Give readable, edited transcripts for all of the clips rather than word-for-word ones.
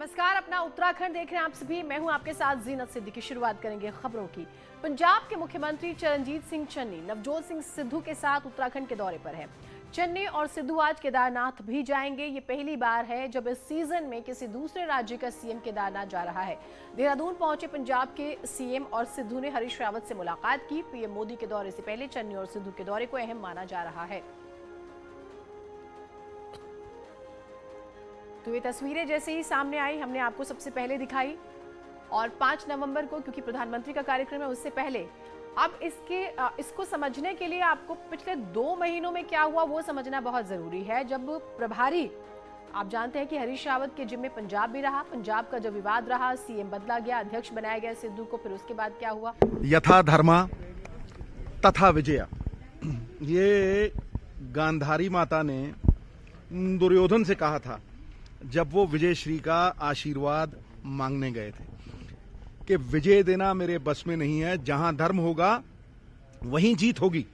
नमस्कार, अपना उत्तराखंड देख रहे हैं आप सभी। मैं हूं आपके साथ जीनत सिद्दीकी। शुरुआत करेंगे खबरों की। पंजाब के मुख्यमंत्री चरणजीत सिंह चन्नी नवजोत सिंह सिद्धू के साथ उत्तराखंड के दौरे पर हैं। चन्नी और सिद्धू आज केदारनाथ भी जाएंगे। ये पहली बार है जब इस सीजन में किसी दूसरे राज्य का सीएम केदारनाथ जा रहा है। देहरादून पहुंचे पंजाब के सीएम और सिद्धू ने हरीश रावत से मुलाकात की। पीएम मोदी के दौरे से पहले चन्नी और सिद्धू के दौरे को अहम माना जा रहा है। तो ये तस्वीरें जैसे ही सामने आई हमने आपको सबसे पहले दिखाई, और 5 नवंबर को क्योंकि प्रधानमंत्री का कार्यक्रम है उससे पहले अब इसको समझने के लिए आपको पिछले 2 महीनों में क्या हुआ वो समझना बहुत जरूरी है। जब प्रभारी, आप जानते हैं कि हरीश रावत के जिम्मे पंजाब भी रहा, पंजाब का जब विवाद रहा, सीएम बदला गया, अध्यक्ष बनाया गया सिद्धू को, फिर उसके बाद क्या हुआ? यथा धर्मा तथा विजया, ये गांधारी माता ने दुर्योधन से कहा था जब वो विजय श्री का आशीर्वाद मांगने गए थे कि विजय देना मेरे बस में नहीं है, जहां धर्म होगा वहीं जीत होगी।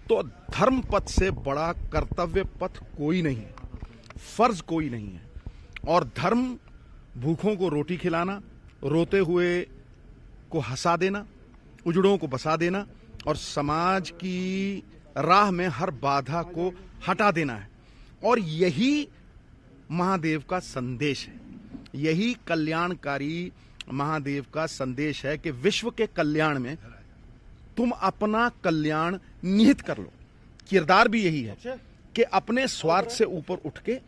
तो धर्म पथ से बड़ा कर्तव्य पथ कोई नहीं है, फर्ज कोई नहीं है। और धर्म भूखों को रोटी खिलाना, रोते हुए को हंसा देना, उजड़ों को बसा देना और समाज की राह में हर बाधा को हटा देना है। और यही महादेव का संदेश है, यही कल्याणकारी महादेव का संदेश है कि विश्व के कल्याण में तुम अपना कल्याण निहित कर लो। किरदार भी यही है कि अपने स्वार्थ से ऊपर उठ के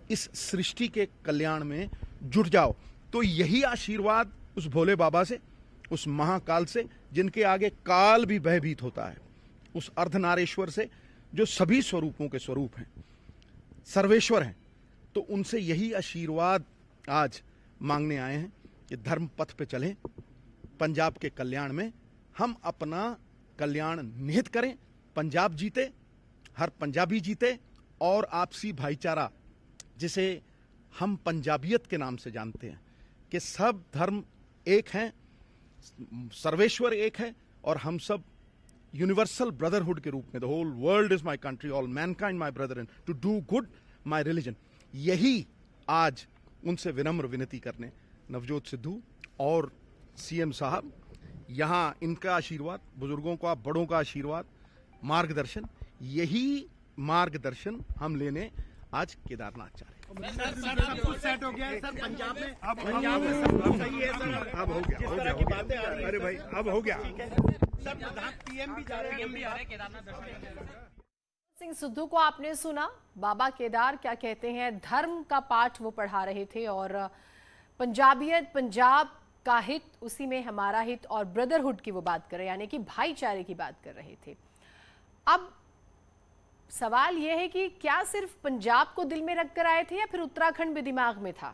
इस सृष्टि के कल्याण में जुट जाओ। तो यही आशीर्वाद उस भोले बाबा से, उस महाकाल से जिनके आगे काल भी भयभीत होता है, उस अर्धनारेश्वर से जो सभी स्वरूपों के स्वरूप हैं, सर्वेश्वर हैं, तो उनसे यही आशीर्वाद आज मांगने आए हैं कि धर्म पथ पे चलें, पंजाब के कल्याण में हम अपना कल्याण निहित करें, पंजाब जीते, हर पंजाबी जीते और आपसी भाईचारा जिसे हम पंजाबियत के नाम से जानते हैं कि सब धर्म एक हैं, सर्वेश्वर एक है और हम सब यूनिवर्सल ब्रदरहुड के रूप में, the whole world is my country, all mankind my brethren, to do good my religion, यही आज उनसे विनम्र विनती करने नवजोत सिद्धू और सीएम साहब, यहां इनका आशीर्वाद, बुजुर्गों का, बड़ों का आशीर्वाद, मार्गदर्शन, यही मार्गदर्शन हम लेने आज केदारनाथ जा रहे हैं। सर सब कुछ सेट हो गया है सर, पंजाब में सब कुछ सही है सर, अब हो गया, जिस तरह की बातें आ रही हैं। अरे भाई अब हो गया सर प्रधान पीएम भी जा रहे हैं केदारनाथ। सिंह सिद्धू को आपने सुना, बाबा केदार क्या कहते हैं, धर्म का पाठ वो पढ़ा रहे थे और पंजाबियत, पंजाब का हित, उसी में हमारा हित और ब्रदरहुड की वो बात कर रहे, यानी कि भाईचारे की बात कर रहे थे। अब सवाल यह है कि क्या सिर्फ पंजाब को दिल में रखकर आए थे या फिर उत्तराखंड भी दिमाग में था?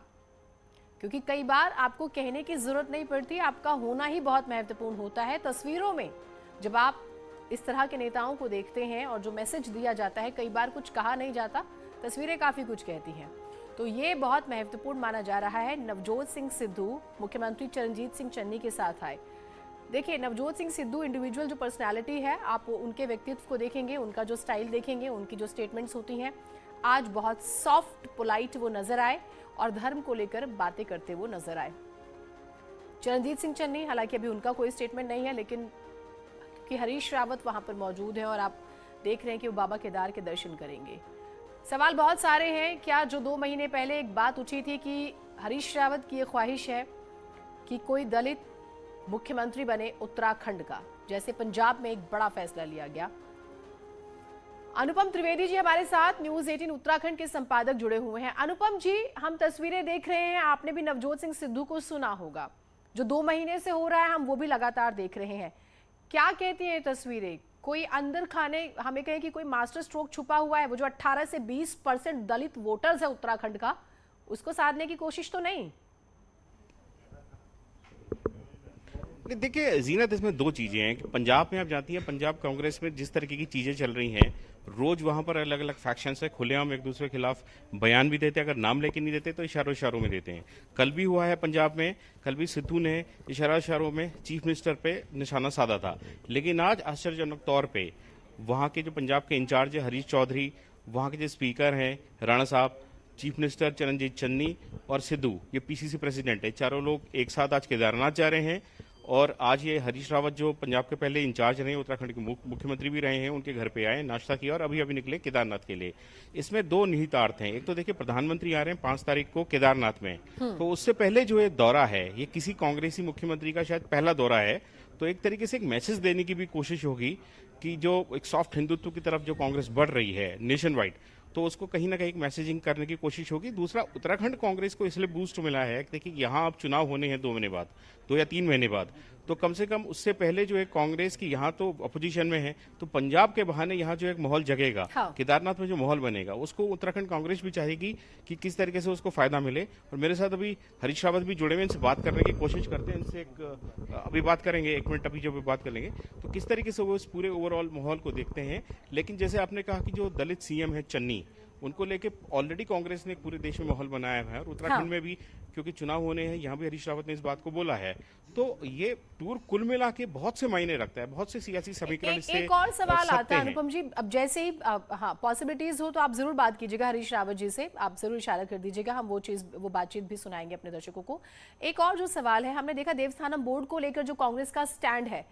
क्योंकि कई बार आपको कहने की जरूरत नहीं पड़ती, आपका होना ही बहुत महत्वपूर्ण होता है। तस्वीरों में जब आप इस तरह के नेताओं को देखते हैं और जो मैसेज दिया जाता है, कई बार कुछ कहा नहीं जाता, तस्वीरें काफी कुछ कहती हैं। तो ये बहुत महत्वपूर्ण माना जा रहा है। नवजोत सिंह सिद्धू मुख्यमंत्री चरणजीत सिंह चन्नी के साथ आए। देखिए, नवजोत सिंह सिद्धू इंडिविजुअल जो पर्सनालिटी है, आप उनके व्यक्तित्व को देखेंगे, उनका जो स्टाइल देखेंगे, उनकी जो स्टेटमेंट्स होती हैं, आज बहुत सॉफ्ट पोलाइट वो नजर आए और धर्म को लेकर बातें करते वो नजर आए। चरणजीत सिंह चन्नी, हालांकि अभी उनका कोई स्टेटमेंट नहीं है, लेकिन कि हरीश रावत वहां पर मौजूद है और आप देख रहे हैं कि वो बाबा केदार के दर्शन करेंगे। सवाल बहुत सारे हैं। क्या जो 2 महीने पहले एक बात उठी थी कि हरीश रावत की ये ख्वाहिश है कि कोई दलित मुख्यमंत्री बने उत्तराखंड का, जैसे पंजाब में एक बड़ा फैसला लिया गया। अनुपम त्रिवेदी जी हमारे साथ न्यूज़ 18 उत्तराखंड के संपादक जुड़े हुए हैं। अनुपम जी, हम तस्वीरें देख रहे हैं, आपने भी नवजोत सिंह सिद्धू को सुना होगा, जो 2 महीने से हो रहा है हम वो भी लगातार देख रहे हैं। क्या कहती हैं ये तस्वीरें? कोई अंदर खाने, हमें कहें कि कोई मास्टर स्ट्रोक छुपा हुआ है, वो जो 18 से 20% दलित वोटर्स है उत्तराखंड का, उसको साधने की कोशिश तो नहीं? देखिए जीनत, इसमें 2 चीजें हैं कि पंजाब में आप जाती हैं, पंजाब कांग्रेस में जिस तरीके की चीजें चल रही हैं, रोज वहां पर अलग अलग फैक्शंस है, खुलेआम एक दूसरे के खिलाफ बयान भी देते हैं, अगर नाम लेके नहीं देते तो इशारों में देते हैं। कल भी हुआ है पंजाब में, कल भी सिद्धू ने इशारों में चीफ मिनिस्टर पे निशाना साधा था। लेकिन आज आश्चर्यजनक तौर पे वहां के जो पंजाब के इंचार्ज है हरीश चौधरी, वहां के जो स्पीकर हैं राणा साहब, चीफ मिनिस्टर चरणजीत चन्नी और सिद्धू, ये पीसीसी प्रेसिडेंट है, चारों लोग एक साथ आज केदारनाथ जा रहे हैं। और आज ये हरीश रावत जो पंजाब के पहले इंचार्ज रहे, उत्तराखंड के मुख्यमंत्री भी रहे हैं, उनके घर पे आए, नाश्ता किया और अभी निकले केदारनाथ के लिए। इसमें दो निहितार्थ हैं। एक तो देखिए, प्रधानमंत्री आ रहे हैं 5 तारीख को केदारनाथ में, तो उससे पहले जो ये दौरा है, ये किसी कांग्रेसी मुख्यमंत्री का शायद पहला दौरा है। तो एक तरीके से एक मैसेज देने की भी कोशिश होगी कि जो एक सॉफ्ट हिंदुत्व की तरफ जो कांग्रेस बढ़ रही है नेशन वाइड, तो उसको कहीं ना कहीं मैसेजिंग करने की कोशिश होगी। दूसरा, उत्तराखंड कांग्रेस को इसलिए बूस्ट मिला है, देखिए यहाँ अब चुनाव होने हैं 2 महीने बाद, 2 या 3 महीने बाद, तो कम से कम उससे पहले जो है कांग्रेस की यहाँ तो अपोजिशन में है, तो पंजाब के बहाने यहाँ जो एक माहौल जगेगा, हाँ। केदारनाथ में जो माहौल बनेगा, उसको उत्तराखंड कांग्रेस भी चाहेगी कि किस तरीके से उसको फायदा मिले। और मेरे साथ अभी हरीश रावत भी जुड़े हुए, इनसे बात करने की कोशिश करते हैं। इनसे अभी बात करेंगे, 1 मिनट अभी जब बात कर लेंगे, तो किस तरीके से वो इस पूरे ओवरऑल माहौल को देखते हैं। लेकिन जैसे आपने कहा कि जो दलित सीएम है चन्नी, उनको लेके ऑलरेडी कांग्रेस ने पूरे देश में माहौल बनाया है, और उत्तराखंड में भी क्योंकि चुनाव होने हैं, यहाँ भी हरीश रावत ने इस बात को बोला है। तो ये टूर कुल मिला के बहुत से मायने रखता है, बहुत से सियासी समीकरण इससे एक और सवाल आता है हैं। अनुपम जी, अब जैसे ही हाँ पॉसिबिलिटीज हो तो आप जरूर बात कीजिएगा हरीश रावत जी से, आप जरूर इशारा कर दीजिएगा, हम वो बातचीत भी सुनाएंगे अपने दर्शकों को। एक और जो सवाल है, हमने देखा देवस्थानम बोर्ड को लेकर जो कांग्रेस का स्टैंड है,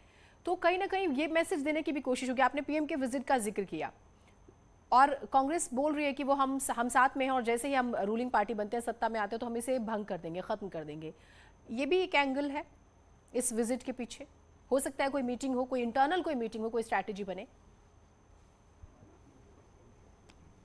तो कहीं ना कहीं ये मैसेज देने की भी कोशिश होगी। आपने पीएम के विजिट का जिक्र किया और कांग्रेस बोल रही है कि वो हम साथ में हैं और जैसे ही हम रूलिंग पार्टी बनते हैं, सत्ता में आते हैं, तो हम इसे भंग कर देंगे, खत्म कर देंगे। ये भी एक एंगल है इस विजिट के पीछे। हो सकता है कोई मीटिंग हो, कोई इंटरनल कोई मीटिंग हो, कोई स्ट्रैटेजी बने।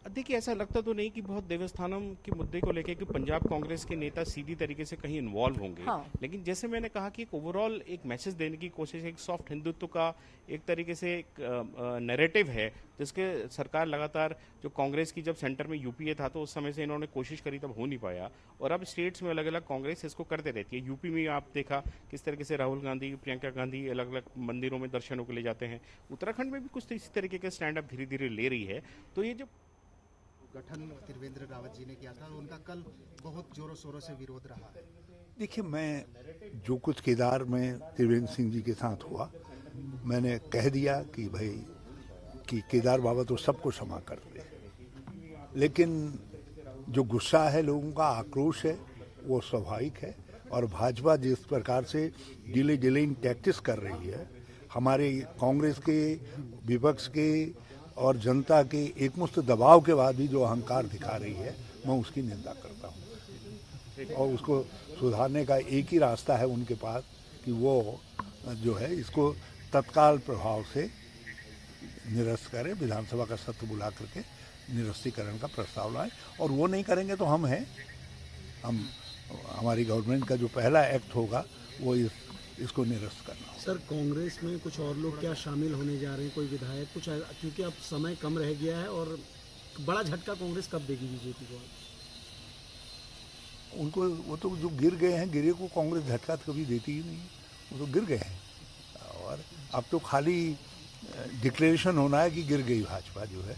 देखिए, ऐसा लगता तो नहीं कि बहुत देवस्थानम के मुद्दे को लेकर कि पंजाब कांग्रेस के नेता सीधी तरीके से कहीं इन्वॉल्व होंगे। हाँ। लेकिन जैसे मैंने कहा कि एक ओवरऑल एक मैसेज देने की कोशिश, एक सॉफ्ट हिंदुत्व का एक तरीके से एक नैरेटिव है, जिसके सरकार लगातार, जो कांग्रेस की जब सेंटर में यूपीए था तो उस समय से इन्होंने कोशिश करी, तब हो नहीं पाया। और अब स्टेट्स में अलग अलग कांग्रेस इसको करते रहती है। यूपी में आप देखा किस तरीके से राहुल गांधी, प्रियंका गांधी अलग अलग मंदिरों में दर्शनों के लिए जाते हैं। उत्तराखंड में भी कुछ इसी तरीके के स्टैंड अप धीरे धीरे ले रही है। तो ये जो गठन त्रिवेंद्र रावत जी ने किया था, उनका कल बहुत जोरों शोरों से विरोध रहा है। देखिए, मैं जो कुछ केदार में त्रिवेंद्र सिंह जी के साथ हुआ, मैंने कह दिया कि भाई कि केदार बाबा तो सबको क्षमा कर दे, लेकिन जो गुस्सा है लोगों का, आक्रोश है, वो स्वाभाविक है। और भाजपा जिस प्रकार से डिलेइंग टैक्टिस कर रही है, हमारे कांग्रेस के, विपक्ष के और जनता के एकमुश्त दबाव के बाद भी जो अहंकार दिखा रही है, मैं उसकी निंदा करता हूँ। और उसको सुधारने का एक ही रास्ता है उनके पास कि वो जो है इसको तत्काल प्रभाव से निरस्त करें, विधानसभा का सत्र बुला करके निरस्तीकरण का प्रस्ताव लाएं। और वो नहीं करेंगे तो हम हैं, हमारी गवर्नमेंट का जो पहला एक्ट होगा वो इसको निरस्त करना। सर, कांग्रेस में कुछ और लोग क्या शामिल होने जा रहे हैं, कोई विधायक कुछ, क्योंकि अब समय कम रह गया है और बड़ा झटका कांग्रेस कब देगी बीजेपी को? उनको, वो तो जो गिर गए हैं, गिरे को कांग्रेस झटका कभी देती ही नहीं, वो तो गिर गए हैं। और अब तो खाली डिक्लेरेशन होना है कि गिर गई भाजपा जो है,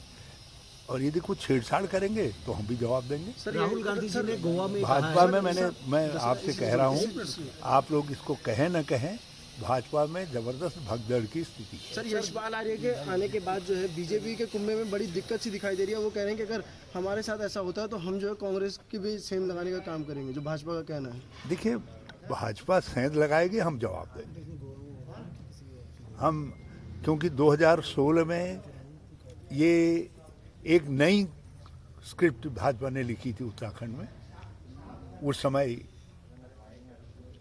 और यदि कुछ छेड़छाड़ करेंगे तो हम भी जवाब देंगे। सर, राहुल गांधी जी ने गोवा में भाजपा में मैं आपसे कह रहा हूँ, आप लोग इसको कहें न कहें, भाजपा में जबरदस्त भगदड़ की स्थिति है। सर, यशपाल आर्य के आने के बाद जो है बीजेपी के कुंभे में बड़ी दिक्कत सी दिखाई दे रही है। वो कह रहे हैं कि अगर हमारे साथ ऐसा होता है तो हम जो है कांग्रेस की भी सेंध लगाने का काम करेंगे, जो भाजपा का कहना है। देखिए, भाजपा सेंध लगाएगी, हम जवाब देंगे। हम, क्योंकि 2016 में ये एक नई स्क्रिप्ट भाजपा ने लिखी थी उत्तराखंड में, उस समय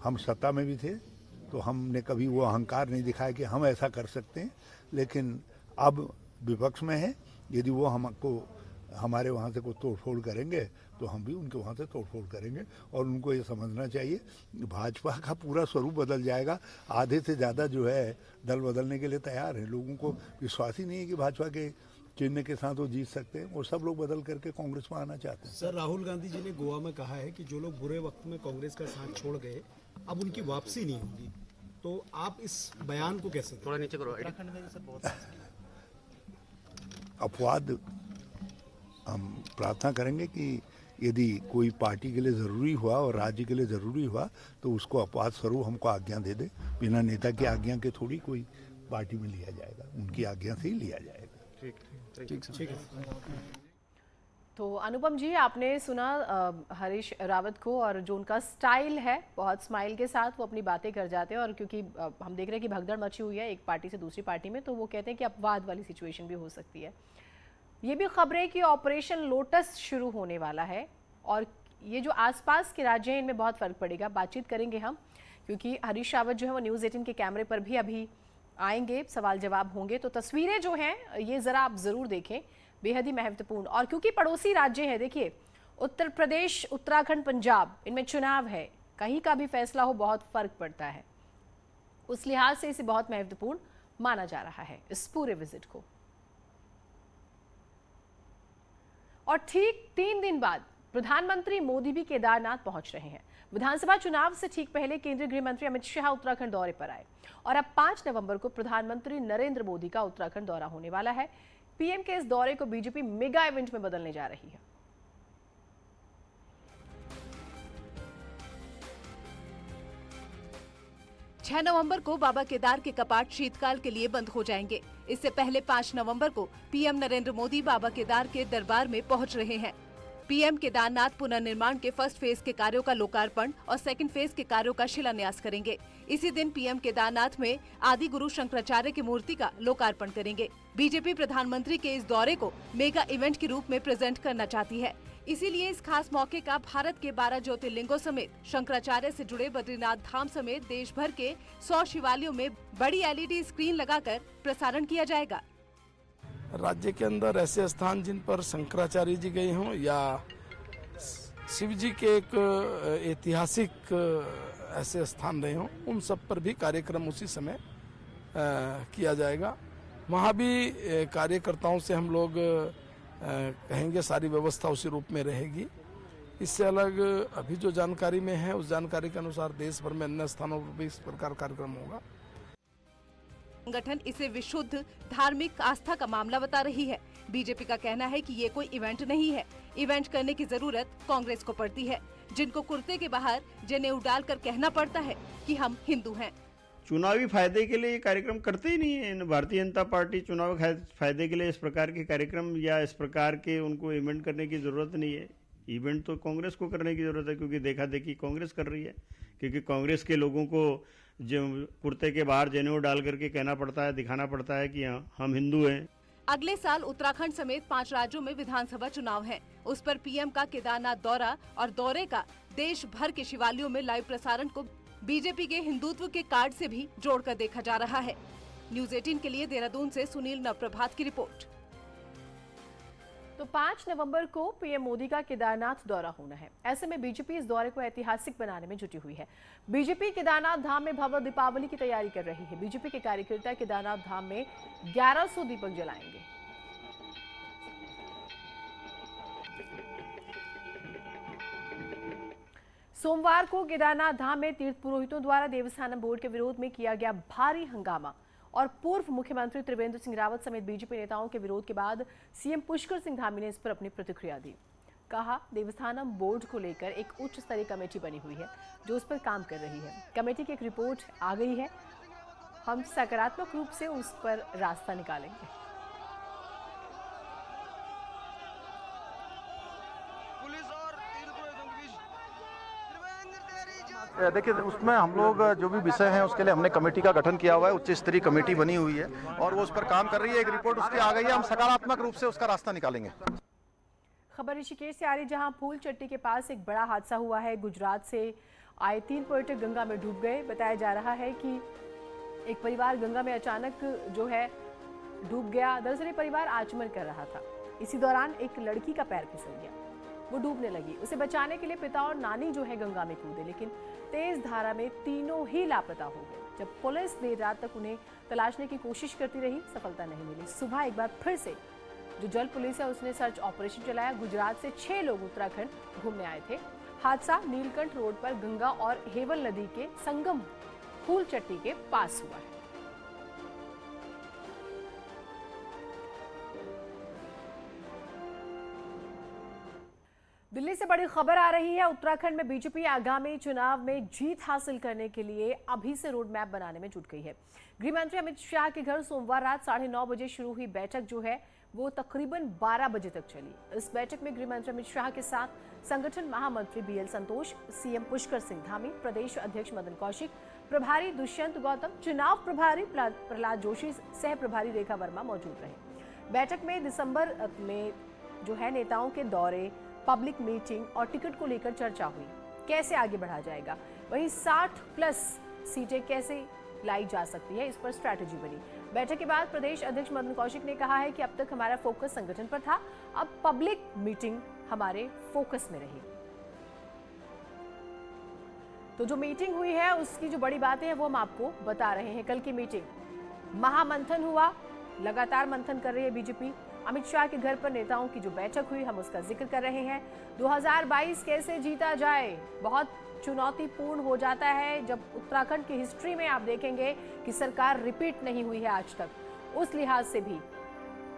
हम सत्ता में भी थे, तो हमने कभी वो अहंकार नहीं दिखाया कि हम ऐसा कर सकते हैं। लेकिन अब विपक्ष में है, यदि वो हमको हमारे वहाँ से कोई तोड़फोड़ करेंगे तो हम भी उनके वहाँ से तोड़फोड़ करेंगे। और उनको ये समझना चाहिए भाजपा का पूरा स्वरूप बदल जाएगा। आधे से ज़्यादा जो है दल बदलने के लिए तैयार हैं। लोगों को विश्वास ही नहीं है कि भाजपा के चिन्ह के साथ वो जीत सकते हैं, और सब लोग बदल करके कांग्रेस में आना चाहते हैं। सर, राहुल गांधी जी ने गोवा में कहा है कि जो लोग बुरे वक्त में कांग्रेस का साथ छोड़ गए, अब उनकी वापसी नहीं होगी। तो आप इस बयान को कैसे, थोड़ा नीचे करो, अपवाद, हम प्रार्थना करेंगे कि यदि कोई पार्टी के लिए ज़रूरी हुआ और राज्य के लिए ज़रूरी हुआ तो उसको अपवाद स्वरूप हमको आज्ञा दे दे। बिना नेता की आज्ञा के थोड़ी कोई पार्टी में लिया जाएगा, उनकी आज्ञा से ही लिया जाएगा। ठीक है। तो अनुपम जी, आपने सुना हरीश रावत को, और जो उनका स्टाइल है, बहुत स्माइल के साथ वो अपनी बातें कर जाते हैं। और क्योंकि हम देख रहे हैं कि भगदड़ मची हुई है एक पार्टी से दूसरी पार्टी में, तो वो कहते हैं कि अपवाद वाली सिचुएशन भी हो सकती है। ये भी खबरें कि ऑपरेशन लोटस शुरू होने वाला है, और ये जो आसपास के राज्य हैं इनमें बहुत फर्क पड़ेगा। बातचीत करेंगे हम, क्योंकि हरीश रावत जो है वो न्यूज़ 18 के कैमरे पर भी अभी आएंगे, सवाल जवाब होंगे। तो तस्वीरें जो हैं ये ज़रा आप ज़रूर देखें, बेहद ही महत्वपूर्ण। और क्योंकि पड़ोसी राज्य हैं, देखिए उत्तर प्रदेश, उत्तराखंड, पंजाब, इनमें चुनाव है, कहीं का भी फैसला हो बहुत फर्क पड़ता है। उस लिहाज से इसे बहुत महत्वपूर्ण माना जा रहा है इस पूरे विजिट को। और ठीक 3 दिन बाद प्रधानमंत्री मोदी भी केदारनाथ पहुंच रहे हैं। विधानसभा चुनाव से ठीक पहले केंद्रीय गृह मंत्री अमित शाह उत्तराखंड दौरे पर आए, और अब 5 नवंबर को प्रधानमंत्री नरेंद्र मोदी का उत्तराखंड दौरा होने वाला है। पीएम के इस दौरे को बीजेपी मेगा इवेंट में बदलने जा रही है। छह नवंबर को बाबा केदार के कपाट शीतकाल के लिए बंद हो जाएंगे। इससे पहले 5 नवंबर को पीएम नरेंद्र मोदी बाबा केदार के दरबार में पहुंच रहे हैं। पीएम केदारनाथ पुनर्निर्माण के फर्स्ट फेज के कार्यों का लोकार्पण और सेकंड फेज के कार्यों का शिलान्यास करेंगे। इसी दिन पीएम केदारनाथ में आदि गुरु शंकराचार्य की मूर्ति का लोकार्पण करेंगे। बीजेपी प्रधानमंत्री के इस दौरे को मेगा इवेंट के रूप में प्रेजेंट करना चाहती है। इसीलिए इस खास मौके का भारत के 12 ज्योतिर्लिंगों समेत शंकराचार्य से जुड़े बद्रीनाथ धाम समेत देश भर के 100 शिवालयों में बड़ी LED स्क्रीन लगाकर प्रसारण किया जाएगा। राज्य के अंदर ऐसे स्थान जिन पर शंकराचार्य जी गए हों या शिव जी के एक ऐतिहासिक ऐसे स्थान रहे हों, उन सब पर भी कार्यक्रम उसी समय किया जाएगा। वहाँ भी कार्यकर्ताओं से हम लोग कहेंगे सारी व्यवस्था उसी रूप में रहेगी। इससे अलग अभी जो जानकारी में है उस जानकारी के अनुसार देश भर में अन्य स्थानों पर भी इस प्रकार कार्यक्रम होगा। संगठन इसे विशुद्ध धार्मिक आस्था का मामला बता रही है। बीजेपी का कहना है कि ये कोई इवेंट नहीं है। इवेंट करने की जरूरत कांग्रेस को पड़ती है, जिनको कुर्ते के बाहर जनेऊ डालकर कहना पड़ता है कि हम हिंदू हैं। चुनावी फायदे के लिए ये कार्यक्रम करते ही नहीं है। भारतीय जनता पार्टी चुनावी फायदे के लिए इस प्रकार के कार्यक्रम या इस प्रकार के उनको इवेंट करने की जरूरत नहीं है। इवेंट तो कांग्रेस को करने की जरूरत है, क्योंकि देखा देखी कांग्रेस कर रही है। क्योंकि कांग्रेस के लोगों को जो कुर्ते के बाहर जनेऊ डाल करके कहना पड़ता है, दिखाना पड़ता है कि हम हिंदू हैं। अगले साल उत्तराखंड समेत 5 राज्यों में विधानसभा चुनाव है। उस पर पीएम का केदारनाथ दौरा और दौरे का देश भर के शिवालयों में लाइव प्रसारण को बीजेपी के हिंदुत्व के कार्ड से भी जोड़कर देखा जा रहा है। न्यूज़ 18 के लिए देहरादून से सुनील नवप्रभात की रिपोर्ट। तो 5 नवंबर को पीएम मोदी का केदारनाथ दौरा होना है। ऐसे में बीजेपी इस दौरे को ऐतिहासिक बनाने में जुटी हुई है। बीजेपी केदारनाथ धाम में भव्य दीपावली की तैयारी कर रही है। बीजेपी के कार्यकर्ता केदारनाथ धाम में 1100 दीपक जलाएंगे। सोमवार को केदारनाथ धाम में तीर्थ पुरोहितों द्वारा देवस्थानम बोर्ड के विरोध में किया गया भारी हंगामा और पूर्व मुख्यमंत्री त्रिवेंद्र सिंह रावत समेत बीजेपी नेताओं के विरोध के बाद सीएम पुष्कर सिंह धामी ने इस पर अपनी प्रतिक्रिया दी। कहा, देवस्थानम बोर्ड को लेकर एक उच्च स्तरीय कमेटी बनी हुई है जो उस पर काम कर रही है। कमेटी की एक रिपोर्ट आ गई है, हम सकारात्मक रूप से उस पर रास्ता निकालेंगे। देखिए, उसमें हम लोग जो भी विषय हैं उसके लिए हमने कमेटी का गठन किया हुआ है। उच्च स्तरीय कमेटी बनी हुई है और वो उस पर काम कर रही है। एक रिपोर्ट उसकी आ गई है, हम सकारात्मक रूप से उसका रास्ता निकालेंगे। खबर ऋषिकेश से आ रही, जहां फूल चट्टी के पास एक बड़ा हादसा हुआ है। गुजरात से आए 3 पर्यटक गंगा में डूब गए। बताया जा रहा है कि एक परिवार गंगा में अचानक जो है डूब गया। दरअसल ये परिवार आचमन कर रहा था। इसी दौरान एक लड़की का पैर फिसल गया, वो डूबने लगी। उसे बचाने के लिए पिता और नानी जो है गंगा में कूदे, लेकिन तेज धारा में तीनों ही लापता हो गए। जब पुलिस देर रात तक उन्हें तलाशने की कोशिश करती रही, सफलता नहीं मिली। सुबह एक बार फिर से जो जल पुलिस है उसने सर्च ऑपरेशन चलाया। गुजरात से 6 लोग उत्तराखंड घूमने आए थे। हादसा नीलकंठ रोड पर गंगा और हेवल नदी के संगम फूल चट्टी के पास हुआ है। दिल्ली से बड़ी खबर आ रही है। उत्तराखंड में बीजेपी आगामी चुनाव में जीत हासिल करने के लिए अभी से रोड मैप बनाने में जुट गई है। गृह मंत्री अमित शाह के घर सोमवार रात 9:30 बजे शुरू हुई बैठक जो है वो तकरीबन 12 बजे तक चली। इस बैठक में गृह मंत्री अमित शाह के साथ संगठन महामंत्री बीएल संतोष, सीएम पुष्कर सिंह धामी, प्रदेश अध्यक्ष मदन कौशिक, प्रभारी दुष्यंत गौतम, चुनाव प्रभारी प्रहलाद जोशी, सह प्रभारी रेखा वर्मा मौजूद रहे। बैठक में दिसंबर में जो है नेताओं के दौरे, पब्लिक मीटिंग और टिकट को लेकर चर्चा हुई, कैसे आगे बढ़ा जाएगा। वहीं 60+ सीटें कैसे लाई जा सकती है, इस पर स्ट्रैटेजी बनी। बैठक के बाद प्रदेश अध्यक्ष मदन कौशिक ने कहा है कि अब तक हमारा फोकस संगठन पर था, अब पब्लिक मीटिंग हमारे फोकस में रही। तो जो मीटिंग हुई है उसकी जो बड़ी बातें हैं वो हम आपको बता रहे हैं। कल की मीटिंग महामंथन हुआ, लगातार मंथन कर रही है बीजेपी। अमित शाह के घर पर नेताओं की जो बैठक हुई, हम उसका जिक्र कर रहे हैं। 2022 कैसे जीता जाए, बहुत चुनौतीपूर्ण हो जाता है जब उत्तराखंड की हिस्ट्री में आप देखेंगे कि सरकार रिपीट नहीं हुई है आज तक। उस लिहाज से भी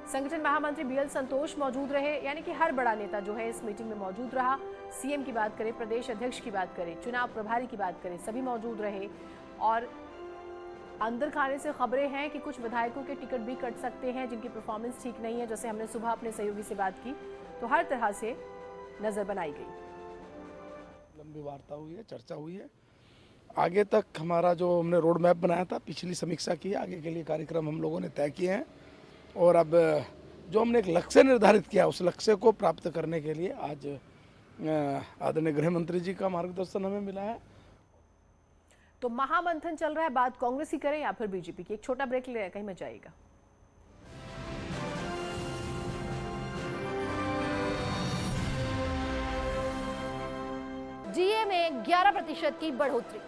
संगठन महामंत्री बीएल संतोष मौजूद रहे, यानी कि हर बड़ा नेता जो है इस मीटिंग में मौजूद रहा। सीएम की बात करें, प्रदेश अध्यक्ष की बात करें, चुनाव प्रभारी की बात करें, सभी मौजूद रहे। और अंदर खाने से खबरें हैं कि कुछ विधायकों के टिकट भी कट सकते हैं जिनकी परफॉर्मेंस ठीक नहीं है, जैसे हमने सुबह अपने सहयोगी से बात की। तो हर तरह से नजर बनाई गई, लंबी वार्ता हुई है, चर्चा हुई है। आगे तक हमारा जो हमने रोड मैप बनाया था, पिछली समीक्षा की, आगे के लिए कार्यक्रम हम लोगों ने तय किए हैं। और अब जो हमने एक लक्ष्य निर्धारित किया, उस लक्ष्य को प्राप्त करने के लिए आज आदरणीय गृह मंत्री जी का मार्गदर्शन हमें मिला है। तो महामंथन चल रहा है, बात कांग्रेस की करें या फिर बीजेपी की। एक छोटा ब्रेक ले, कहीं मत जाइएगा। डीए में 11% की बढ़ोतरी।